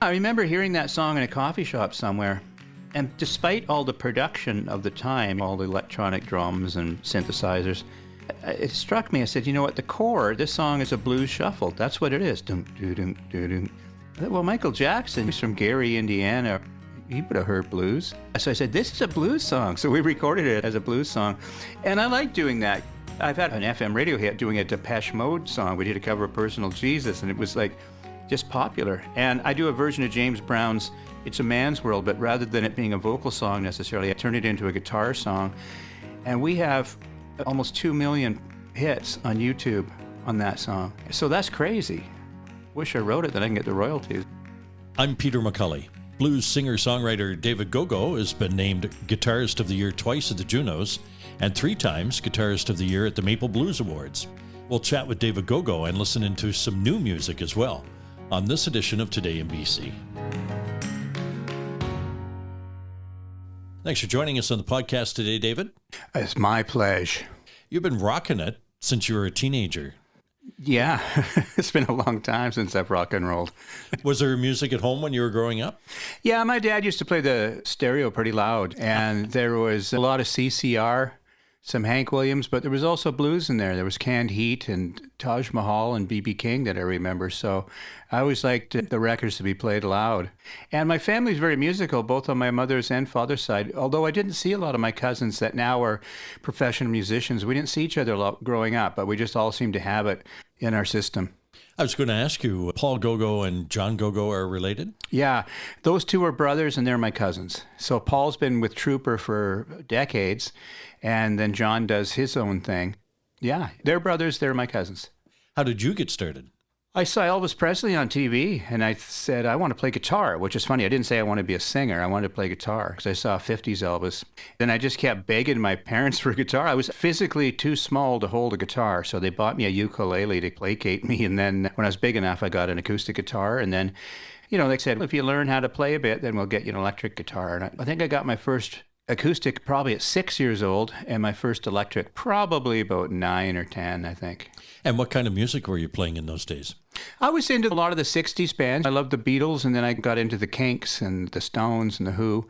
I remember hearing that song in a coffee shop somewhere. And despite all the production of the time, all the electronic drums and synthesizers, it struck me. I said, you know, at the core, this song is a blues shuffle. That's what it is. Dum, doo, dum, doo, dum. Well, Michael Jackson, he's from Gary, Indiana. He would have heard blues. So I said, this is a blues song. So we recorded it as a blues song. And I like doing that. I've had an FM radio hit doing a Depeche Mode song. We did a cover of Personal Jesus, and it was like just popular. And I do a version of James Brown's It's a Man's World, but rather than it being a vocal song necessarily, I turned it into a guitar song. And we have almost 2 million hits on YouTube on that song. So that's crazy. Wish I wrote it, then I can get the royalties. I'm Peter McCully. Blues singer-songwriter David Gogo has been named Guitarist of the Year twice at the Junos and 3 times Guitarist of the Year at the Maple Blues Awards. We'll chat with David Gogo and listen into some new music as well on this edition of Today in BC. Thanks for joining us on the podcast today, David. It's my pleasure. You've been rocking it since you were a teenager. Yeah, it's been a long time since I've rock and rolled. Was there music at home when you were growing up? Yeah, my dad used to play the stereo pretty loud, and there was a lot of CCR, some Hank Williams, but there was also blues in there. There was Canned Heat and Taj Mahal and B.B. King that I remember. So I always liked the records to be played loud. And my family's very musical, both on my mother's and father's side, although I didn't see a lot of my cousins that now are professional musicians. We didn't see each other a lot growing up, but we just all seemed to have it in our system. I was going to ask you, Paul Gogo and John Gogo are related? Yeah, those two are brothers and they're my cousins. So Paul's been with Trooper for decades, and then John does his own thing. Yeah, they're brothers, they're my cousins. How did you get started? I saw Elvis Presley on TV, and I said, I want to play guitar, which is funny. I didn't say I want to be a singer. I wanted to play guitar because I saw 50s Elvis. Then I just kept begging my parents for a guitar. I was physically too small to hold a guitar, so they bought me a ukulele to placate me. And then when I was big enough, I got an acoustic guitar. And then, they said, if you learn how to play a bit, then we'll get you an electric guitar. And I think I got my first acoustic probably at 6 years old, and my first electric probably about 9 or 10, I think. And what kind of music were you playing in those days? I was into a lot of the 60s bands. I loved the Beatles, and then I got into the Kinks and the Stones and the Who,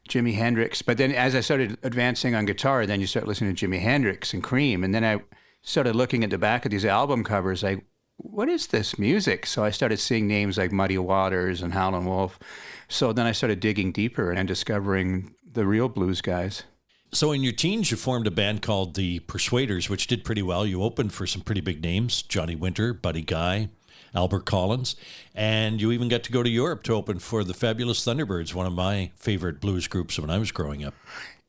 Jimi Hendrix. But then as I started advancing on guitar, then you start listening to Jimi Hendrix and Cream, and then I started looking at the back of these album covers, like, what is this music? So I started seeing names like Muddy Waters and Howlin' Wolf. So then I started digging deeper and discovering the real blues guys. So in your teens, you formed a band called the Persuaders, which did pretty well. You opened for some pretty big names, Johnny Winter, Buddy Guy, Albert Collins, and you even got to go to Europe to open for the Fabulous Thunderbirds, one of my favorite blues groups when I was growing up.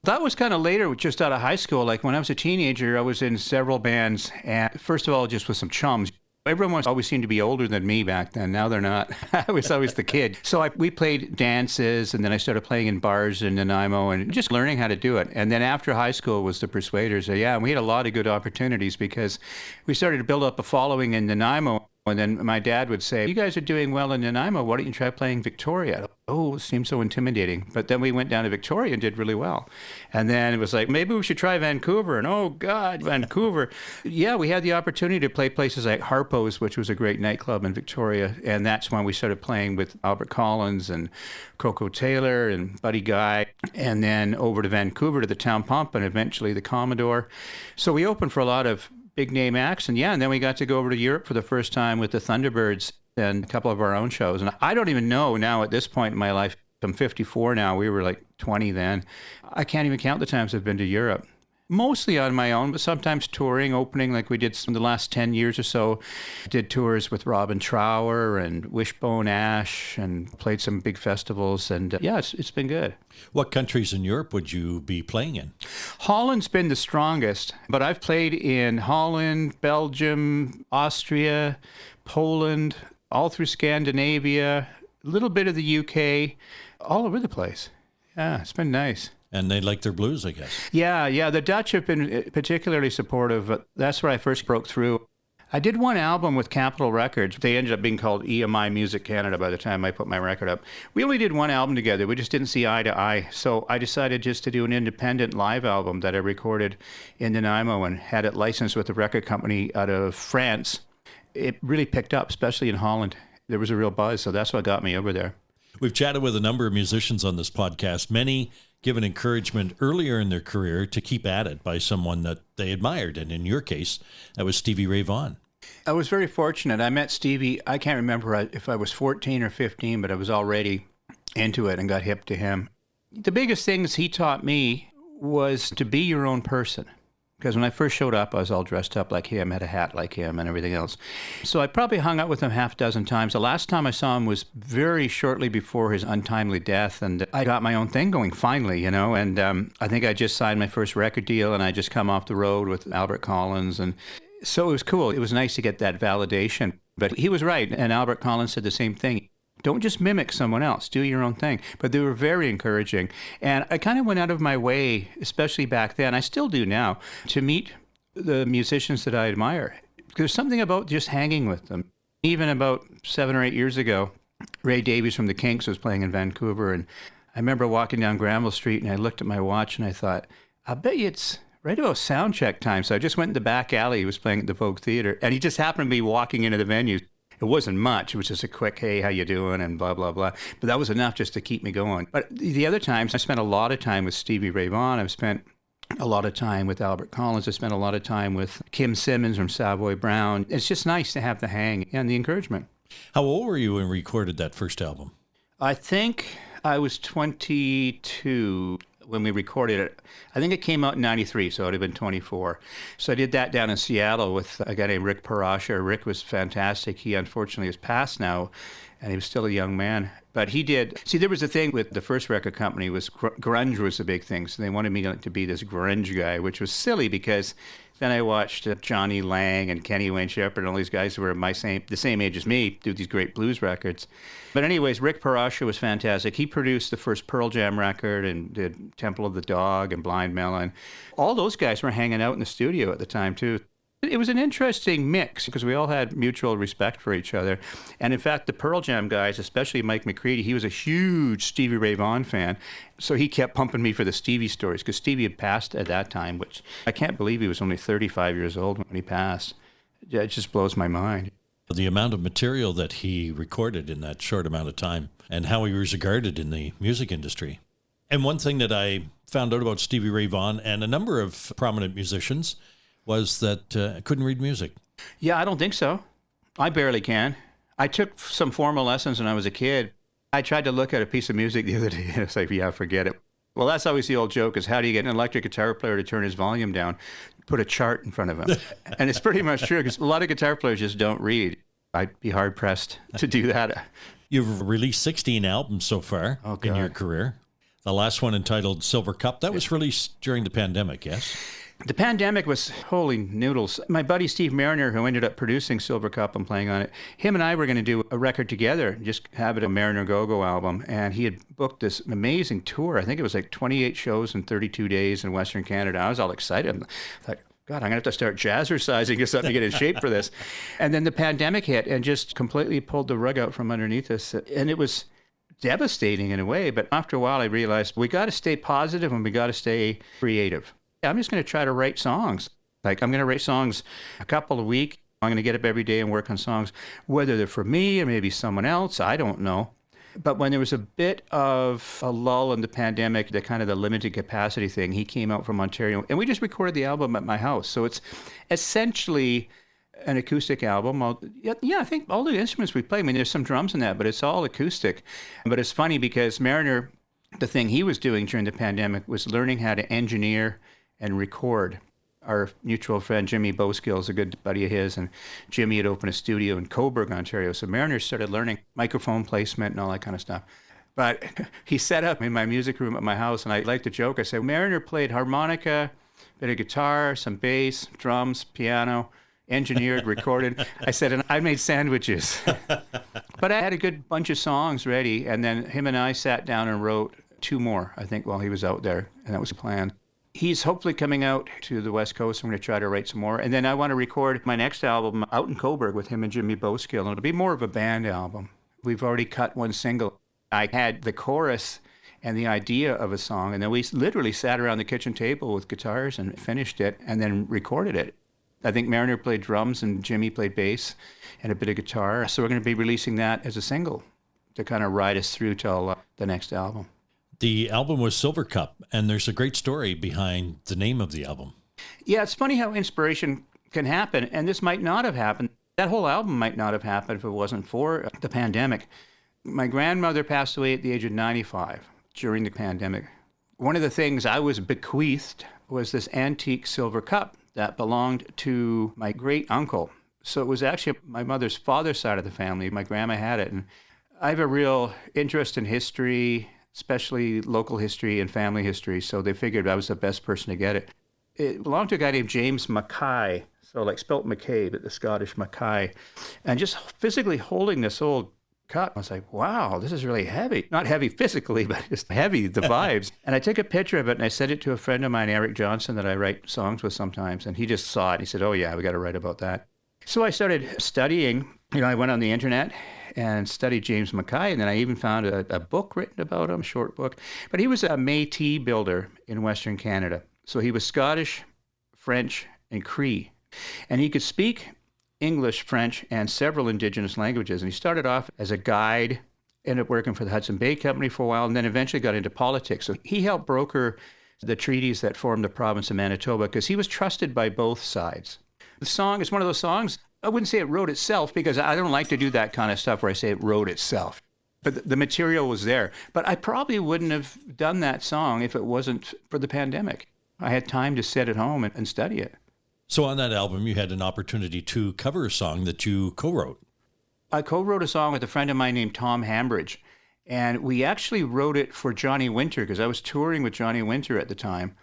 That was kind of later, just out of high school. Like when I was a teenager, I was in several bands, and first of all, just with some chums. Everyone always seemed to be older than me back then. Now they're not. I was always the kid. So we played dances, and then I started playing in bars in Nanaimo and just learning how to do it. And then after high school was the Persuaders. So yeah, we had a lot of good opportunities because we started to build up a following in Nanaimo. And then my dad would say, you guys are doing well in Nanaimo. Why don't you try playing Victoria? Oh, it seems so intimidating. But then we went down to Victoria and did really well. And then it was like, maybe we should try Vancouver. And oh, God, Vancouver. Yeah, we had the opportunity to play places like Harpo's, which was a great nightclub in Victoria. And that's when we started playing with Albert Collins and Coco Taylor and Buddy Guy. And then over to Vancouver to the Town Pump and eventually the Commodore. So we opened for a lot of big name acts. And then we got to go over to Europe for the first time with the Thunderbirds and a couple of our own shows. And I don't even know now at this point in my life, I'm 54 now, we were like 20 then. I can't even count the times I've been to Europe. Mostly on my own, but sometimes touring, opening, like we did in the last 10 years or so. Did tours with Robin Trower and Wishbone Ash and played some big festivals. And it's been good. What countries in Europe would you be playing in? Holland's been the strongest, but I've played in Holland, Belgium, Austria, Poland, all through Scandinavia, a little bit of the UK, all over the place. Yeah, it's been nice. And they like their blues, I guess. Yeah. The Dutch have been particularly supportive. That's where I first broke through. I did one album with Capitol Records. They ended up being called EMI Music Canada by the time I put my record up. We only did one album together. We just didn't see eye to eye. So I decided just to do an independent live album that I recorded in Nanaimo and had it licensed with a record company out of France. It really picked up, especially in Holland. There was a real buzz, so that's what got me over there. We've chatted with a number of musicians on this podcast, many given encouragement earlier in their career to keep at it by someone that they admired. And in your case, that was Stevie Ray Vaughan. I was very fortunate. I met Stevie, I can't remember if I was 14 or 15, but I was already into it and got hip to him. The biggest things he taught me was to be your own person. Because when I first showed up, I was all dressed up like him, had a hat like him and everything else. So I probably hung out with him half a dozen times. The last time I saw him was very shortly before his untimely death. And I got my own thing going finally, you know. And I think I just signed my first record deal and I just come off the road with Albert Collins. And so it was cool. It was nice to get that validation. But he was right. And Albert Collins said the same thing. Don't just mimic someone else. Do your own thing. But they were very encouraging. And I kind of went out of my way, especially back then, I still do now, to meet the musicians that I admire. There's something about just hanging with them. Even about 7 or 8 years ago, Ray Davies from the Kinks was playing in Vancouver. And I remember walking down Granville Street and I looked at my watch and I thought, I bet you it's right about sound check time. So I just went in the back alley. He was playing at the Folk Theatre. And he just happened to be walking into the venue. It wasn't much. It was just a quick, hey, how you doing, and blah, blah, blah. But that was enough just to keep me going. But the other times, I spent a lot of time with Stevie Ray Vaughan. I've spent a lot of time with Albert Collins. I spent a lot of time with Kim Simmons from Savoy Brown. It's just nice to have the hang and the encouragement. How old were you when you recorded that first album? I think I was 22 when we recorded it. I think it came out in 93, so it would have been 24. So I did that down in Seattle with a guy named Rick Parasha. Rick was fantastic. He unfortunately has passed now, and he was still a young man. But he did. See, there was a thing with the first record company was grunge was a big thing. So they wanted me to be this grunge guy, which was silly because then I watched Johnny Lang and Kenny Wayne Shepherd and all these guys who were the same age as me do these great blues records. But anyways, Rick Parasha was fantastic. He produced the first Pearl Jam record and did Temple of the Dog and Blind Melon. All those guys were hanging out in the studio at the time, too. It was an interesting mix because we all had mutual respect for each other. And in fact, the Pearl Jam guys, especially Mike McCready, he was a huge Stevie Ray Vaughan fan. So he kept pumping me for the Stevie stories because Stevie had passed at that time, which I can't believe he was only 35 years old when he passed. It just blows my mind. The amount of material that he recorded in that short amount of time and how he was regarded in the music industry. And one thing that I found out about Stevie Ray Vaughan and a number of prominent musicians was that couldn't read music. Yeah, I don't think so. I barely can. I took some formal lessons when I was a kid. I tried to look at a piece of music the other day and it's like, yeah, forget it. Well, that's always the old joke is how do you get an electric guitar player to turn his volume down? Put a chart in front of him. And it's pretty much true because a lot of guitar players just don't read. I'd be hard-pressed to do that. You've released 16 albums so far in your career. The last one entitled Silver Cup, that was released during the pandemic, yes? The pandemic was, holy noodles. My buddy Steve Mariner, who ended up producing Silver Cup and playing on it, him and I were going to do a record together, just have it a Mariner Gogo album. And he had booked this amazing tour. I think it was like 28 shows in 32 days in Western Canada. I was all excited. I thought, God, I'm going to have to start jazzercising or something to get in shape for this. And then the pandemic hit and just completely pulled the rug out from underneath us. And it was devastating in a way. But after a while, I realized we got to stay positive and we got to stay creative. I'm just going to try to write songs. Like I'm going to write songs a couple a week. I'm going to get up every day and work on songs, whether they're for me or maybe someone else. I don't know. But when there was a bit of a lull in the pandemic, the kind of the limited capacity thing, he came out from Ontario and we just recorded the album at my house. So it's essentially an acoustic album. I think all the instruments we play, I mean, there's some drums in that, but it's all acoustic. But it's funny because Mariner, the thing he was doing during the pandemic was learning how to engineer and record. Our mutual friend Jimmy Boskill is a good buddy of his, and Jimmy had opened a studio in Cobourg, Ontario. So Mariner started learning microphone placement and all that kind of stuff. But he set up in my music room at my house, and I like to joke. I said, Mariner played harmonica, bit of guitar, some bass, drums, piano, engineered, recorded. I said, and I made sandwiches. But I had a good bunch of songs ready, and then him and I sat down and wrote 2 more, I think, while he was out there, and that was the plan. He's hopefully coming out to the West Coast. I'm going to try to write some more. And then I want to record my next album out in Cobourg with him and Jimmy Boskill. And it'll be more of a band album. We've already cut 1 single. I had the chorus and the idea of a song. And then we literally sat around the kitchen table with guitars and finished it and then recorded it. I think Mariner played drums and Jimmy played bass and a bit of guitar. So we're going to be releasing that as a single to kind of ride us through till the next album. The album was Silver Cup, and there's a great story behind the name of the album. Yeah, it's funny how inspiration can happen, and this might not have happened. That whole album might not have happened if it wasn't for the pandemic. My grandmother passed away at the age of 95 during the pandemic. One of the things I was bequeathed was this antique silver cup that belonged to my great uncle. So it was actually my mother's father's side of the family. My grandma had it. And I have a real interest in history, especially local history and family history. So they figured I was the best person to get it. It belonged to a guy named James Mackay. So like spelt McKay, but the Scottish Mackay. And just physically holding this old cup, I was like, wow, this is really heavy. Not heavy physically, but just heavy, the vibes. And I took a picture of it and I sent it to a friend of mine, Eric Johnson, that I write songs with sometimes. And he just saw it. And he said, oh yeah, we got to write about that. So I started studying. I went on the internet and studied James Mackay. And then I even found a book written about him, short book. But he was a Métis builder in Western Canada. So he was Scottish, French, and Cree. And he could speak English, French, and several indigenous languages. And he started off as a guide, ended up working for the Hudson Bay Company for a while, and then eventually got into politics. So he helped broker the treaties that formed the province of Manitoba because he was trusted by both sides. The song is one of those songs, I wouldn't say it wrote itself because I don't like to do that kind of stuff where I say it wrote itself. But the material was there. But I probably wouldn't have done that song if it wasn't for the pandemic. I had time to sit at home and study it. So on that album, you had an opportunity to cover a song that you co-wrote. I co-wrote a song with a friend of mine named Tom Hambridge, and we actually wrote it for Johnny Winter because I was touring with Johnny Winter at the time,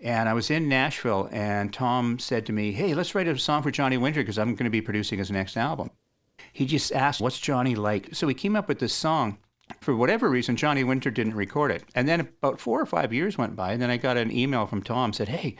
and I was in Nashville, and Tom said to me, hey, let's write a song for Johnny Winter because I'm going to be producing his next album. He just asked, what's Johnny like? So we came up with this song. For whatever reason, Johnny Winter didn't record it. And then about 4 or 5 years went by, and then I got an email from Tom, said, hey,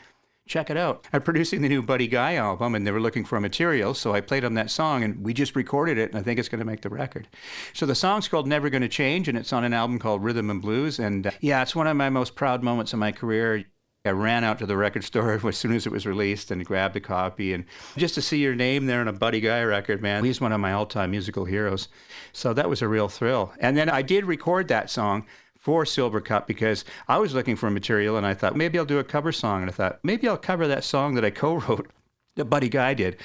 check it out. I'm producing the new Buddy Guy album, and they were looking for material, so I played on that song, and we just recorded it, and I think it's going to make the record. So the song's called Never Gonna Change, and it's on an album called Rhythm and Blues, and yeah, it's one of my most proud moments in my career. I ran out to the record store as soon as it was released and grabbed a copy, and just to see your name there on a Buddy Guy record, man, he's one of my all-time musical heroes. So that was a real thrill. And then I did record that song for Silver Cup because I was looking for material and I thought maybe I'll do a cover song, and I thought maybe I'll cover that song that I co-wrote that Buddy Guy did.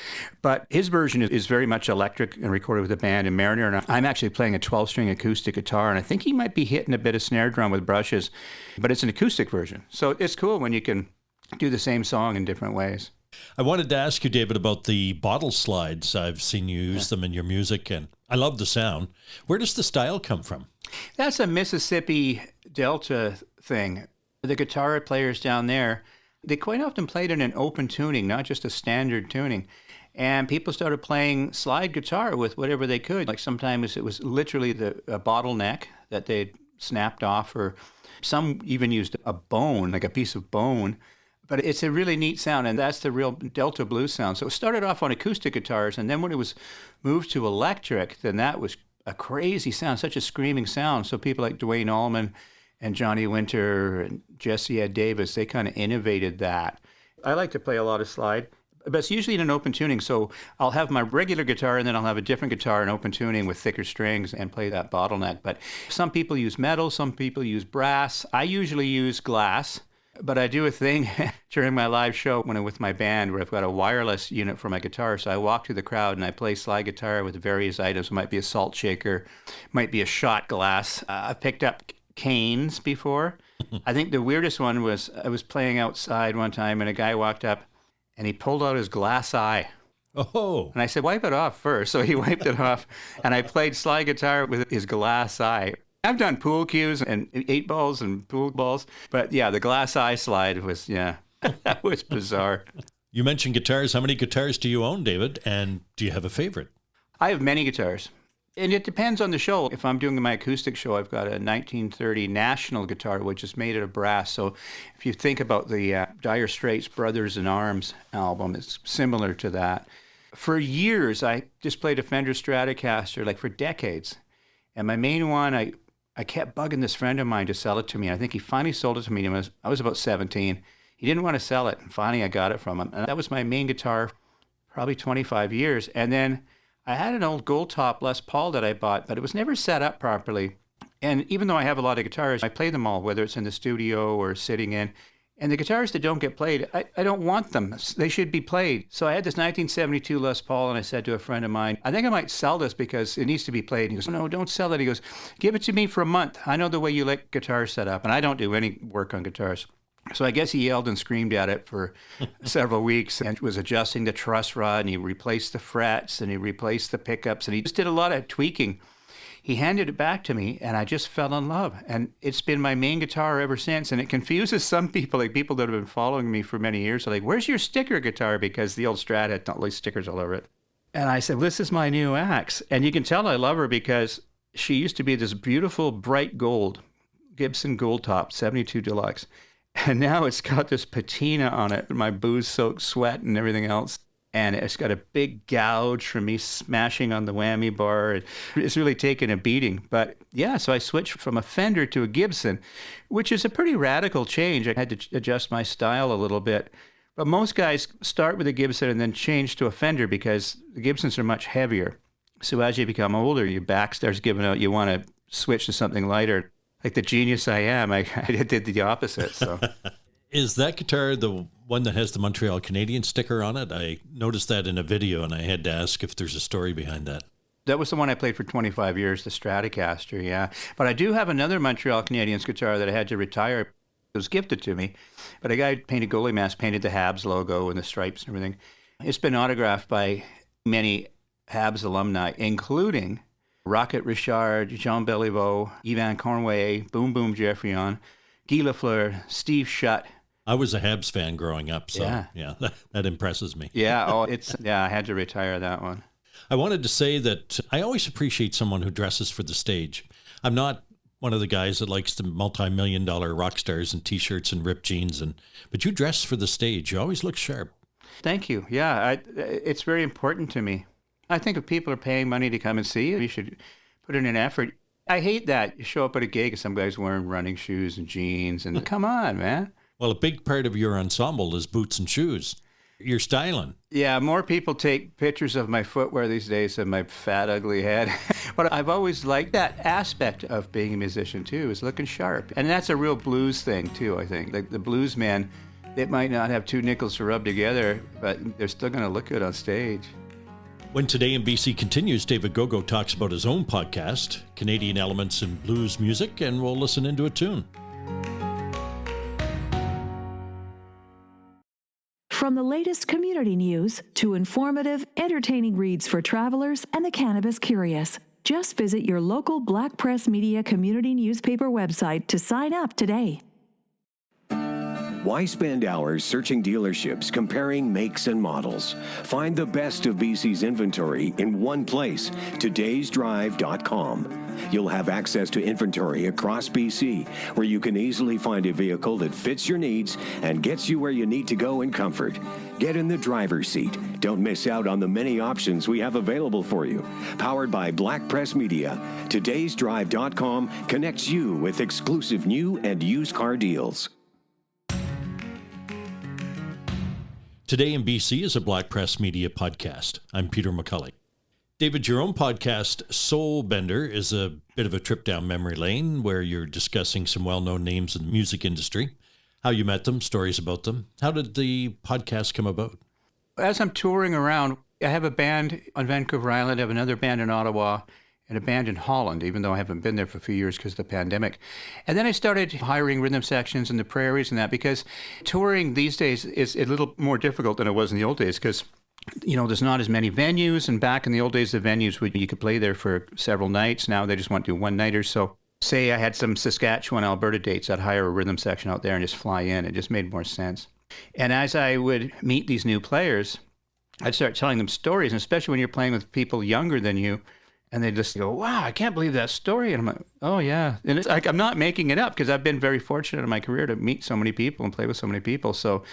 But his version is very much electric and recorded with a band in Mariner, and I'm actually playing a 12-string acoustic guitar, and I think he might be hitting a bit of snare drum with brushes, but it's an acoustic version. So it's cool when you can do the same song in different ways. I wanted to ask you, David, about the bottle slides. I've seen you use them in your music, and I love the sound. Where does the style come from? That's a Mississippi Delta thing. The guitar players down there, they quite often played in an open tuning, not just a standard tuning. And people started playing slide guitar with whatever they could. Like sometimes it was literally a bottleneck that they'd snapped off, or some even used a bone, like a piece of bone. But it's a really neat sound, and that's the real Delta blues sound. So it started off on acoustic guitars, and then when it was moved to electric, then that was a crazy sound, such a screaming sound. So people like Duane Allman and Johnny Winter and Jesse Ed Davis, they kind of innovated that. I like to play a lot of slide, but it's usually in an open tuning. So I'll have my regular guitar, and then I'll have a different guitar in open tuning with thicker strings and play that bottleneck. But some people use metal, some people use brass. I usually use glass. But I do a thing during my live show when I'm with my band where I've got a wireless unit for my guitar. So I walk through the crowd and I play slide guitar with various items. It might be a salt shaker, might be a shot glass. I've picked up canes before. I think the weirdest one was I was playing outside one time and a guy walked up and he pulled out his glass eye. Oh. And I said, wipe it off first. So he wiped it off and I played slide guitar with his glass eye. I've done pool cues and 8 balls and pool balls, but yeah, the glass eye slide was, that was bizarre. You mentioned guitars. How many guitars do you own, David? And do you have a favorite? I have many guitars. And it depends on the show. If I'm doing my acoustic show, I've got a 1930 National guitar, which is made out of brass. So if you think about the Dire Straits' Brothers in Arms album, it's similar to that. For years, I just played a Fender Stratocaster, like for decades. And my main one, I kept bugging this friend of mine to sell it to me. I think he finally sold it to me. I was about 17. He didn't want to sell it. And finally, I got it from him. And that was my main guitar, probably 25 years. And then I had an old gold top Les Paul that I bought, but it was never set up properly. And even though I have a lot of guitars, I play them all, whether it's in the studio or sitting in. And the guitars that don't get played, I don't want them. They should be played. So I had this 1972 Les Paul, and I said to a friend of mine, I think I might sell this because it needs to be played. And he goes, no, don't sell it. He goes, give it to me for a month. I know the way you like guitars set up, and I don't do any work on guitars. So I guess he yelled and screamed at it for several weeks and was adjusting the truss rod, and he replaced the frets, and he replaced the pickups, and he just did a lot of tweaking. He handed it back to me, and I just fell in love. And it's been my main guitar ever since. And it confuses some people, like people that have been following me for many years. Are like, where's your sticker guitar? Because the old Strat had all these stickers all over it. And I said, well, this is my new axe. And you can tell I love her because she used to be this beautiful bright gold, Gibson Gold Top, 72 Deluxe. And now it's got this patina on it, my booze-soaked sweat and everything else. And it's got a big gouge from me smashing on the whammy bar. It's really taken a beating. But yeah, so I switched from a Fender to a Gibson, which is a pretty radical change. I had to adjust my style a little bit. But most guys start with a Gibson and then change to a Fender because the Gibsons are much heavier. So as you become older, your back starts giving out. You want to switch to something lighter. Like the genius I am, I did the opposite. So. Is that guitar the one that has the Montreal Canadiens sticker on it? I noticed that in a video, and I had to ask if there's a story behind that. That was the one I played for 25 years, the Stratocaster, yeah. But I do have another Montreal Canadiens guitar that I had to retire. It was gifted to me. But a guy painted goalie mask, painted the Habs logo and the stripes and everything. It's been autographed by many Habs alumni, including Rocket Richard, Jean Beliveau, Yvan Conway, Boom Boom Geoffrion, Guy Lafleur, Steve Shutt. I was a Habs fan growing up, so yeah that impresses me. Yeah, I had to retire that one. I wanted to say that I always appreciate someone who dresses for the stage. I'm not one of the guys that likes the multi-million-dollar rock stars in T-shirts and ripped jeans, but you dress for the stage. You always look sharp. Thank you. Yeah, it's very important to me. I think if people are paying money to come and see you, you should put in an effort. I hate that. You show up at a gig and some guy's wearing running shoes and jeans, and come on, man. Well, a big part of your ensemble is boots and shoes. You're styling. Yeah, more people take pictures of my footwear these days than my fat, ugly head. But I've always liked that aspect of being a musician, too, is looking sharp. And that's a real blues thing, too, I think. Like the blues men, they might not have two nickels to rub together, but they're still going to look good on stage. When Today in BC continues, David Gogo talks about his own podcast, Canadian Elements in Blues Music, and we'll listen into a tune. From the latest community news to informative, entertaining reads for travelers and the cannabis curious, just visit your local Black Press Media community newspaper website to sign up today. Why spend hours searching dealerships, comparing makes and models? Find the best of BC's inventory in one place, todaysdrive.com. You'll have access to inventory across BC, where you can easily find a vehicle that fits your needs and gets you where you need to go in comfort. Get in the driver's seat. Don't miss out on the many options we have available for you. Powered by Black Press Media, todaysdrive.com connects you with exclusive new and used car deals. Today in BC is a Black Press Media podcast. I'm Peter McCully. David, your own podcast, Soul Bender, is a bit of a trip down memory lane where you're discussing some well-known names in the music industry, how you met them, stories about them. How did the podcast come about? As I'm touring around, I have a band on Vancouver Island, I have another band in Ottawa, and a band in Holland, even though I haven't been there for a few years because of the pandemic. And then I started hiring rhythm sections in the prairies and that, because touring these days is a little more difficult than it was in the old days because, you know, there's not as many venues. And back in the old days, the venues, you could play there for several nights. Now they just want to do one-nighters. So say I had some Saskatchewan, Alberta dates, I'd hire a rhythm section out there and just fly in. It just made more sense. And as I would meet these new players, I'd start telling them stories, and especially when you're playing with people younger than you, and they just go, wow, I can't believe that story. And I'm like, oh, yeah. And it's like, I'm not making it up because I've been very fortunate in my career to meet so many people and play with so many people. So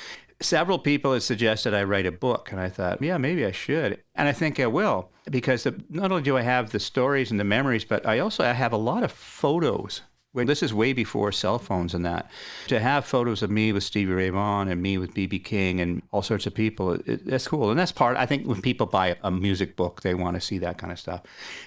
several people had suggested I write a book. And I thought, yeah, maybe I should. And I think I will, because not only do I have the stories and the memories, but I have a lot of photos This is way before cell phones and that. To have photos of me with Stevie Ray Vaughan and me with B.B. King and all sorts of people, that's cool. And that's part, I think when people buy a music book, they want to see that kind of stuff.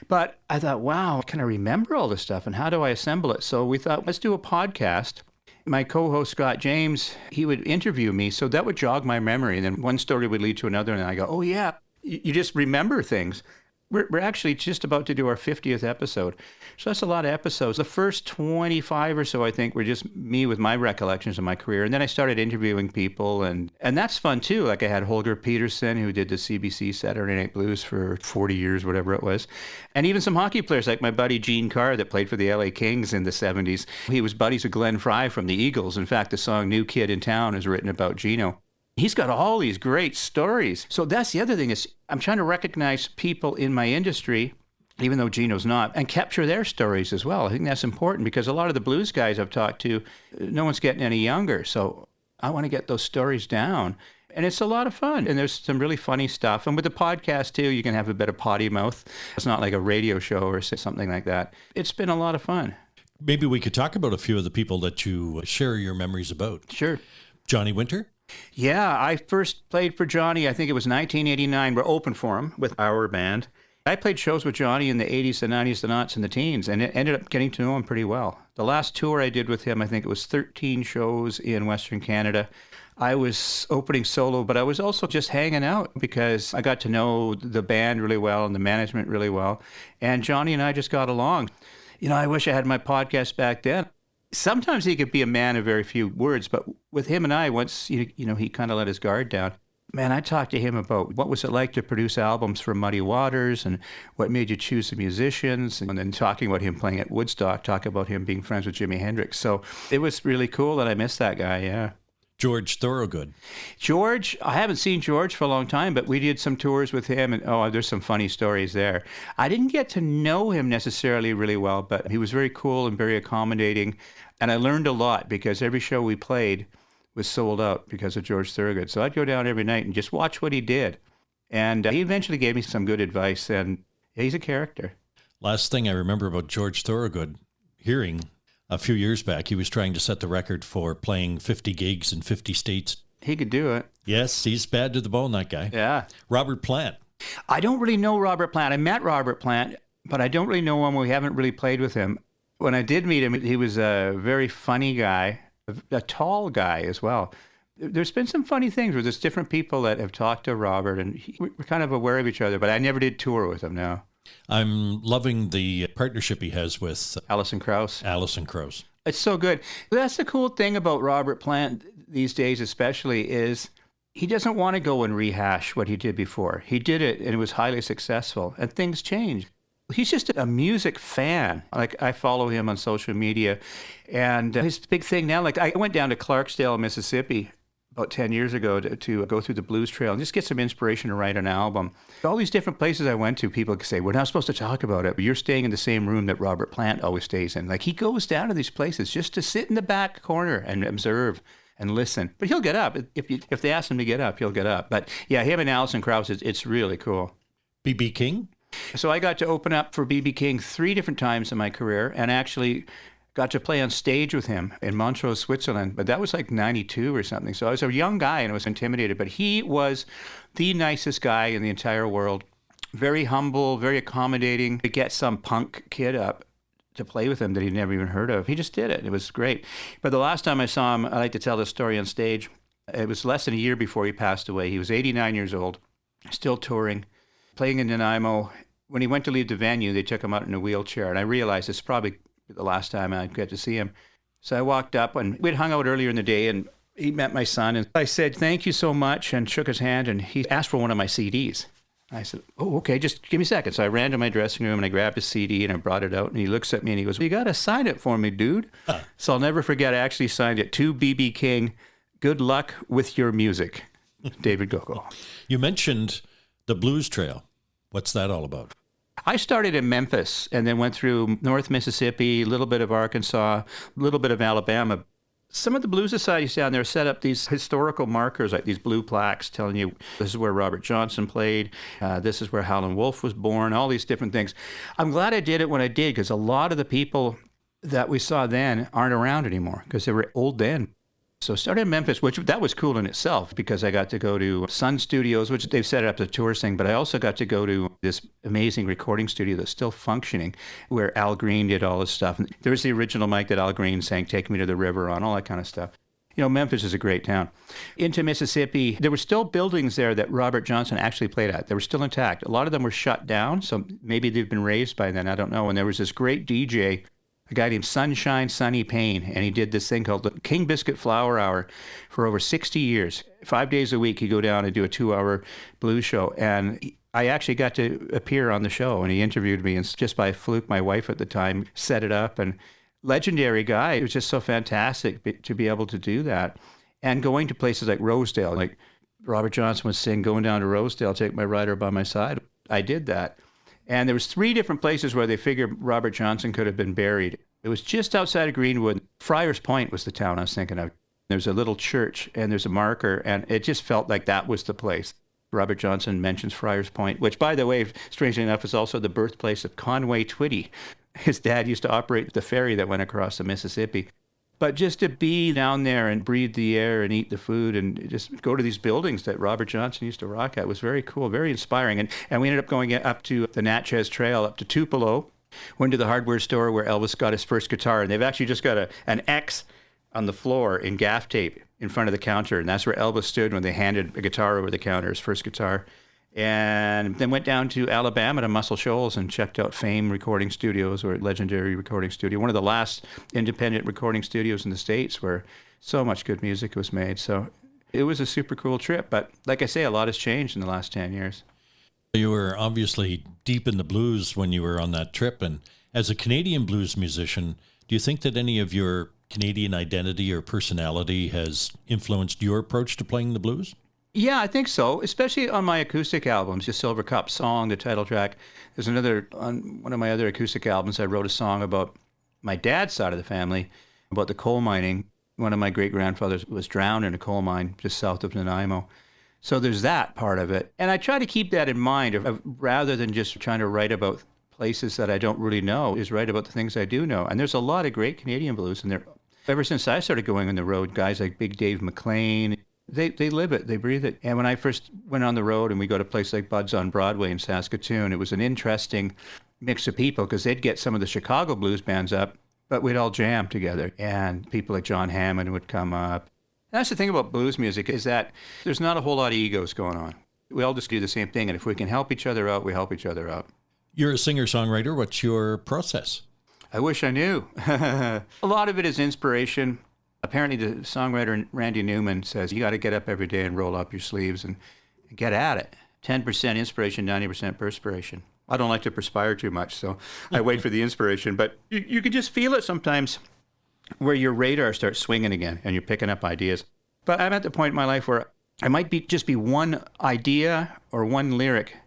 But I thought, wow, can I remember all this stuff and how do I assemble it? So we thought, let's do a podcast. My co-host, Scott James, he would interview me. So that would jog my memory. And then one story would lead to another. And I go, oh, yeah, you just remember things. We're actually just about to do our 50th episode. So that's a lot of episodes. The first 25 or so, I think, were just me with my recollections of my career. And then I started interviewing people. And that's fun, too. Like I had Holger Peterson, who did the CBC Saturday Night Blues for 40 years, whatever it was. And even some hockey players, like my buddy Gene Carr that played for the LA Kings in the 70s. He was buddies with Glenn Frey from the Eagles. In fact, the song New Kid in Town is written about Gino. He's got all these great stories. So that's the other thing is I'm trying to recognize people in my industry, even though Gino's not, and capture their stories as well. I think that's important because a lot of the blues guys I've talked to, no one's getting any younger. So I want to get those stories down. And it's a lot of fun. And there's some really funny stuff. And with the podcast, too, you can have a bit of potty mouth. It's not like a radio show or something like that. It's been a lot of fun. Maybe we could talk about a few of the people that you share your memories about. Sure. Johnny Winter? Yeah, I first played for Johnny, I think it was 1989. We're open for him with our band. I played shows with Johnny in the 80s, the 90s, the noughts, and the teens, and it ended up getting to know him pretty well. The last tour I did with him, I think it was 13 shows in Western Canada. I was opening solo, but I was also just hanging out because I got to know the band really well and the management really well. And Johnny and I just got along. You know, I wish I had my podcast back then. Sometimes he could be a man of very few words, but with him and I, once, he kind of let his guard down. Man, I talked to him about what was it like to produce albums for Muddy Waters and what made you choose the musicians, and then talking about him playing at Woodstock, talk about him being friends with Jimi Hendrix. So it was really cool, and I miss that guy, yeah. George Thorogood. George, I haven't seen George for a long time, but we did some tours with him, and there's some funny stories there. I didn't get to know him necessarily really well, but he was very cool and very accommodating, and I learned a lot because every show we played was sold out because of George Thorogood. So I'd go down every night and just watch what he did, and he eventually gave me some good advice, and he's a character. Last thing I remember about George Thorogood, hearing a few years back, he was trying to set the record for playing 50 gigs in 50 states. He could do it. Yes, he's bad to the bone, that guy. Yeah. Robert Plant. I don't really know Robert Plant. I met Robert Plant, but I don't really know him. We haven't really played with him. When I did meet him, he was a very funny guy, a tall guy as well. There's been some funny things where there's different people that have talked to Robert, and we're kind of aware of each other, but I never did tour with him, no. I'm loving the partnership he has with Alison Krauss. It's so good. That's the cool thing about Robert Plant these days especially is he doesn't want to go and rehash what he did before. He did it and it was highly successful and things change. He's just a music fan. Like I follow him on social media and his big thing now, like I went down to Clarksdale, Mississippi about 10 years ago to go through the blues trail and just get some inspiration to write an album. All these different places I went to, people could say, we're not supposed to talk about it, but you're staying in the same room that Robert Plant always stays in. Like he goes down to these places just to sit in the back corner and observe and listen. But he'll get up. If they ask him to get up, he'll get up. But yeah, him and Alison Krauss, it's really cool. B.B. King? So I got to open up for B.B. King 3 different times in my career and actually got to play on stage with him in Montreux, Switzerland, but that was like 92 or something. So I was a young guy and I was intimidated, but he was the nicest guy in the entire world. Very humble, very accommodating. To get some punk kid up to play with him that he'd never even heard of. He just did it. It was great. But the last time I saw him, I like to tell this story on stage. It was less than a year before he passed away. He was 89 years old, still touring, playing in Nanaimo. When he went to leave the venue, they took him out in a wheelchair, and I realized it's probably the last time I'd get to see him. So I walked up, and we'd hung out earlier in the day, and he met my son, and I said, thank you so much, and shook his hand, and he asked for one of my CDs. I said, oh, okay, just give me a second. So I ran to my dressing room, and I grabbed his CD, and I brought it out, and he looks at me, and he goes, you got to sign it for me, dude. So I'll never forget, I actually signed it to B.B. King, good luck with your music, David Gogo. You mentioned the Blues Trail. What's that all about? I started in Memphis and then went through North Mississippi, a little bit of Arkansas, a little bit of Alabama. Some of the blues societies down there set up these historical markers, like these blue plaques telling you this is where Robert Johnson played, this is where Howlin' Wolf was born, all these different things. I'm glad I did it when I did because a lot of the people that we saw then aren't around anymore because they were old then. So started in Memphis, which that was cool in itself because I got to go to Sun Studios, which they've set up the tour thing, but I also got to go to this amazing recording studio that's still functioning where Al Green did all this stuff. And there was the original mic that Al Green sang Take Me to the River on, all that kind of stuff. You know, Memphis is a great town. Into Mississippi, there were still buildings there that Robert Johnson actually played at. They were still intact. A lot of them were shut down, so maybe they've been raised by then, I don't know. And there was this great DJ, a guy named Sunshine Sonny Payne, and he did this thing called the King Biscuit Flower Hour for over 60 years. 5 days a week, he'd go down and do a 2-hour blues show. And I actually got to appear on the show, and he interviewed me, and just by fluke, my wife at the time set it up. And legendary guy. It was just so fantastic to be able to do that. And going to places like Rosedale, like Robert Johnson would sing, going down to Rosedale, take my rider by my side. I did that. And there was 3 different places where they figured Robert Johnson could have been buried. It was just outside of Greenwood. Friars Point was the town I was thinking of. There's a little church and there's a marker, and it just felt like that was the place. Robert Johnson mentions Friars Point, which, by the way, strangely enough, is also the birthplace of Conway Twitty. His dad used to operate the ferry that went across the Mississippi. But just to be down there and breathe the air and eat the food and just go to these buildings that Robert Johnson used to rock at was very cool, very inspiring. And we ended up going up to the Natchez Trail, up to Tupelo, went to the hardware store where Elvis got his first guitar. And they've actually just got an X on the floor in gaff tape in front of the counter. And that's where Elvis stood when they handed a guitar over the counter, his first guitar. And then went down to Alabama to Muscle Shoals and checked out Fame Recording Studios, or Legendary Recording Studio, one of the last independent recording studios in the States where so much good music was made. So it was a super cool trip. But like I say, a lot has changed in the last 10 years. You were obviously deep in the blues when you were on that trip. And as a Canadian blues musician, do you think that any of your Canadian identity or personality has influenced your approach to playing the blues? Yeah, I think so, especially on my acoustic albums, the Silver Cup song, the title track. There's another, on one of my other acoustic albums, I wrote a song about my dad's side of the family, about the coal mining. One of my great-grandfathers was drowned in a coal mine just south of Nanaimo. So there's that part of it. And I try to keep that in mind, rather than just trying to write about places that I don't really know, is write about the things I do know. And there's a lot of great Canadian blues, and ever since I started going on the road, guys like Big Dave McLean, They live it, they breathe it. And when I first went on the road and we go to a place like Bud's on Broadway in Saskatoon, it was an interesting mix of people because they'd get some of the Chicago blues bands up, but we'd all jam together. And people like John Hammond would come up. And that's the thing about blues music, is that there's not a whole lot of egos going on. We all just do the same thing. And if we can help each other out, we help each other out. You're a singer-songwriter. What's your process? I wish I knew. A lot of it is inspiration. Apparently, the songwriter Randy Newman says you got to get up every day and roll up your sleeves and get at it. 10% inspiration, 90% perspiration. I don't like to perspire too much, so I wait for the inspiration. But you can just feel it sometimes where your radar starts swinging again and you're picking up ideas. But I'm at the point in my life where I might just be one idea or one lyric,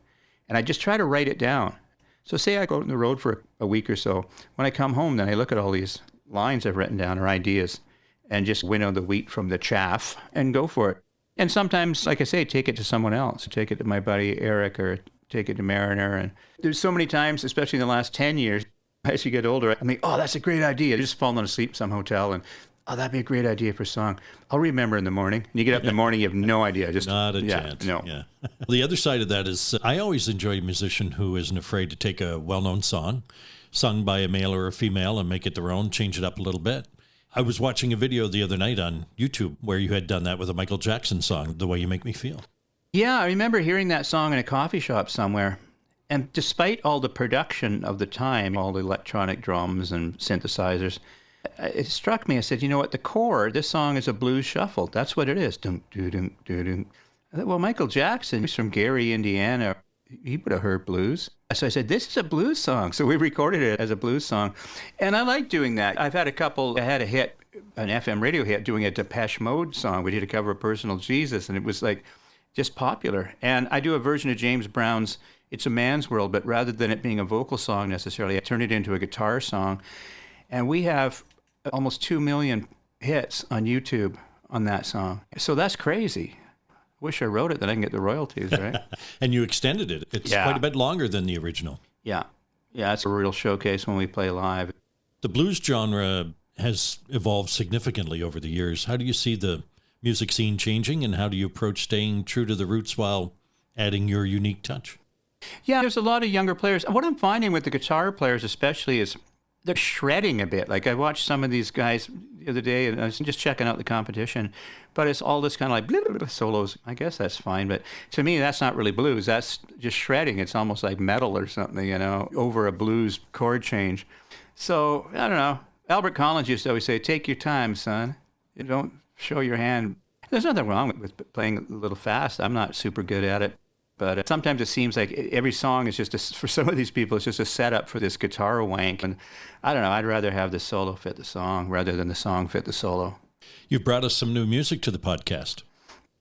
and I just try to write it down. So say I go on the road for a week or so. When I come home, then I look at all these lines I've written down or ideas, and just winnow the wheat from the chaff and go for it. And sometimes, like I say, take it to someone else. Take it to my buddy Eric or take it to Mariner. And there's so many times, especially in the last 10 years, as you get older, I mean, oh, that's a great idea. You're just falling asleep in some hotel and, oh, that'd be a great idea for a song. I'll remember in the morning. And you get up in the morning, you have no idea. Just Not a chance. No. Yeah. The other side of that is I always enjoy a musician who isn't afraid to take a well-known song, sung by a male or a female, and make it their own, change it up a little bit. I was watching a video the other night on YouTube where you had done that with a Michael Jackson song, The Way You Make Me Feel. Yeah, I remember hearing that song in a coffee shop somewhere. And despite all the production of the time, all the electronic drums and synthesizers, it struck me. I said, you know what, the core, this song is a blues shuffle. That's what it is. Dum, doo, dum, doo, dum. I thought, well, Michael Jackson, he's from Gary, Indiana. He would have heard blues. So I said, this is a blues song. So we recorded it as a blues song. And I like doing that. I had a hit, an FM radio hit, doing a Depeche Mode song. We did a cover of Personal Jesus, and it was like just popular. And I do a version of James Brown's It's a Man's World, but rather than it being a vocal song necessarily, I turned it into a guitar song. And we have almost 2 million hits on YouTube on that song. So that's crazy. Wish I wrote it, then I can get the royalties, right? And you extended it. It's quite a bit longer than the original. Yeah. Yeah, it's a real showcase when we play live. The blues genre has evolved significantly over the years. How do you see the music scene changing, and how do you approach staying true to the roots while adding your unique touch? Yeah, there's a lot of younger players. What I'm finding with the guitar players especially is they're shredding a bit. Like I watched some of these guys the other day, and I was just checking out the competition, but it's all this kind of like blah, blah, blah, solos. I guess that's fine, but to me, that's not really blues. That's just shredding. It's almost like metal or something, you know, over a blues chord change. So, I don't know. Albert Collins used to always say, take your time, son. You don't show your hand. There's nothing wrong with playing a little fast. I'm not super good at it. But sometimes it seems like every song is just, for some of these people, it's just a setup for this guitar wank. And I don't know, I'd rather have the solo fit the song rather than the song fit the solo. You've brought us some new music to the podcast.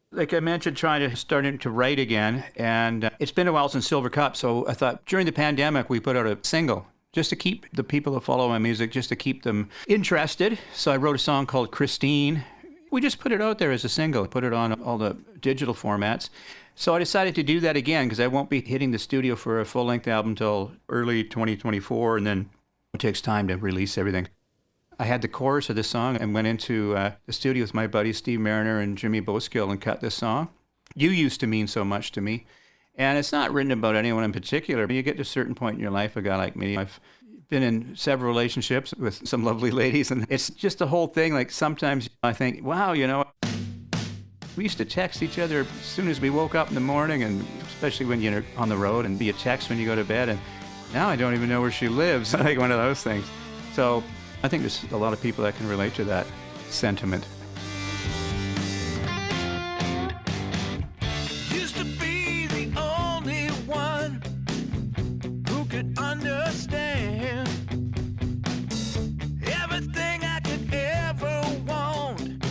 Like I mentioned, starting to write again. And it's been a while since Silver Cup. So I thought during the pandemic, we put out a single just to keep the people that follow my music, just to keep them interested. So I wrote a song called Christine. We just put it out there as a single, put it on all the digital formats. So I decided to do that again because I won't be hitting the studio for a full-length album until early 2024, and then it takes time to release everything. I had the chorus of this song and went into the studio with my buddies Steve Mariner and Jimmy Boskill and cut this song. You used to mean so much to me. And it's not written about anyone in particular, but you get to a certain point in your life, a guy like me, I've been in several relationships with some lovely ladies, and it's just the whole thing. Like sometimes I think, wow, you know, we used to text each other as soon as we woke up in the morning, and especially when you're on the road, and be a text when you go to bed. And now I don't even know where she lives, like one of those things. So I think there's a lot of people that can relate to that sentiment. Used to be the only one who could understand everything I could ever want.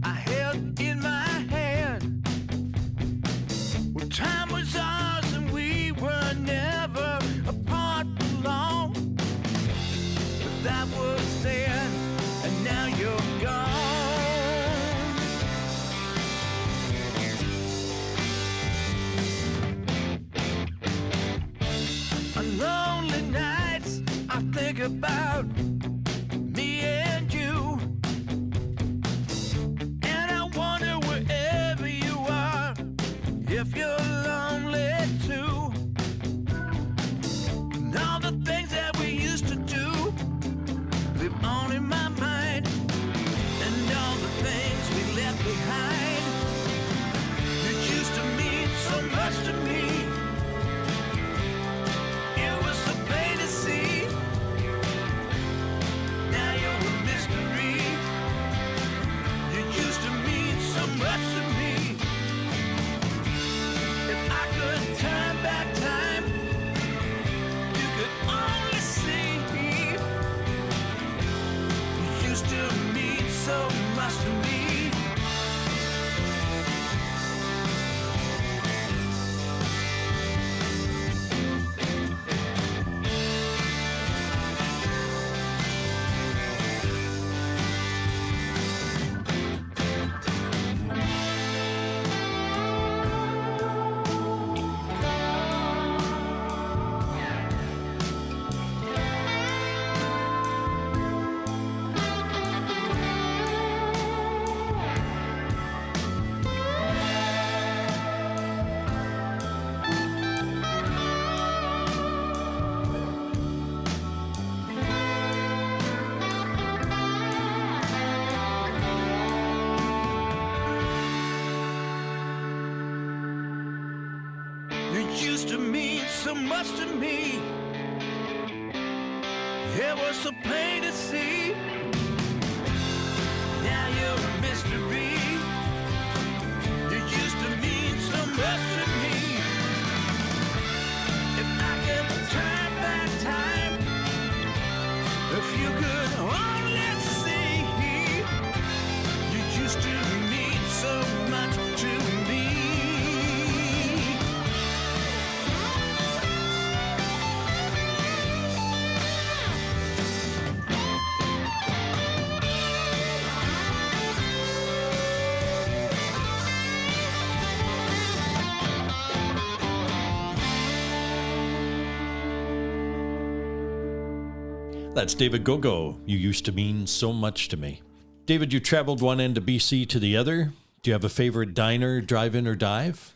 I held in my hand. Well, time was ours and we were never apart for long. But that was then, and now you're gone. On lonely nights, I think about me and you. And I wonder wherever you are, if you're lonely too. And all the things that we used to do live on in my mind. And all the things we left behind, it used to mean so much to me. It was so plain to see. Now you're a mystery. You used to mean so much to me. If I could turn back time, you could only see. You used to mean so much to me. It used to mean so much to me. It was so plain to see. Now you're a mystery. You used to mean so much to me. If I could turn back time, if you could only see, you used to mean so much to me. That's David Gogo. You used to mean so much to me. David, you traveled one end of BC to the other. Do you have a favorite diner, drive-in, or dive?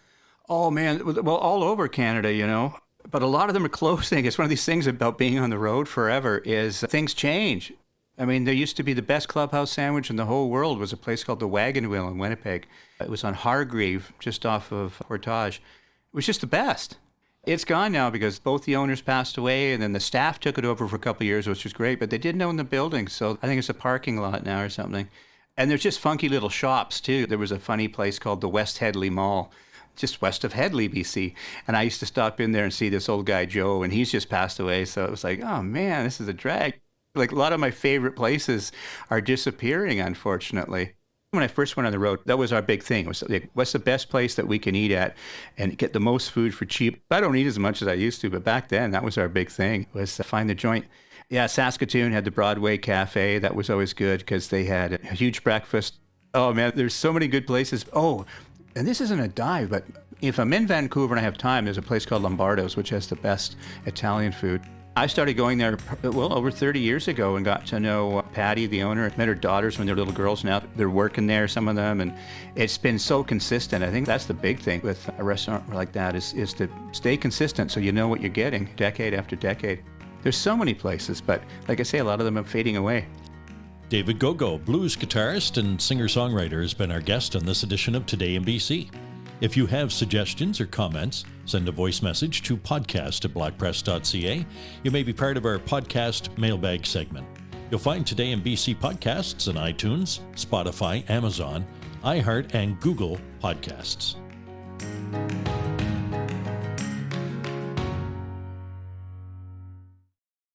Oh, man. Well, all over Canada, you know. But a lot of them are closing. It's one of these things about being on the road forever is things change. I mean, there used to be the best clubhouse sandwich in the whole world was a place called the Wagon Wheel in Winnipeg. It was on Hargreave, just off of Portage. It was just the best. It's gone now because both the owners passed away and then the staff took it over for a couple of years, which was great, but they didn't own the building. So I think it's a parking lot now or something. And there's just funky little shops too. There was a funny place called the West Headley Mall, just west of Headley, BC. And I used to stop in there and see this old guy, Joe, and he's just passed away. So it was like, oh man, this is a drag. Like a lot of my favorite places are disappearing, unfortunately. When I first went on the road, that was our big thing. It was like, what's the best place that we can eat at and get the most food for cheap? I don't eat as much as I used to, but back then that was our big thing, was to find the joint. Yeah, Saskatoon had the Broadway Cafe. That was always good because they had a huge breakfast. Oh man, there's so many good places. Oh, and this isn't a dive, but if I'm in Vancouver and I have time, there's a place called Lombardo's, which has the best Italian food. I started going there, well, over 30 years ago and got to know Patty, the owner. I met her daughters when they were little girls. Now they're working there, some of them, and it's been so consistent. I think that's the big thing with a restaurant like that is to stay consistent so you know what you're getting decade after decade. There's so many places, but like I say, a lot of them are fading away. David Gogo, blues guitarist and singer-songwriter, has been our guest on this edition of Today in BC. If you have suggestions or comments, send a voice message to podcast@blackpress.ca. You may be part of our podcast mailbag segment. You'll find Today in BC podcasts on iTunes, Spotify, Amazon, iHeart, and Google Podcasts.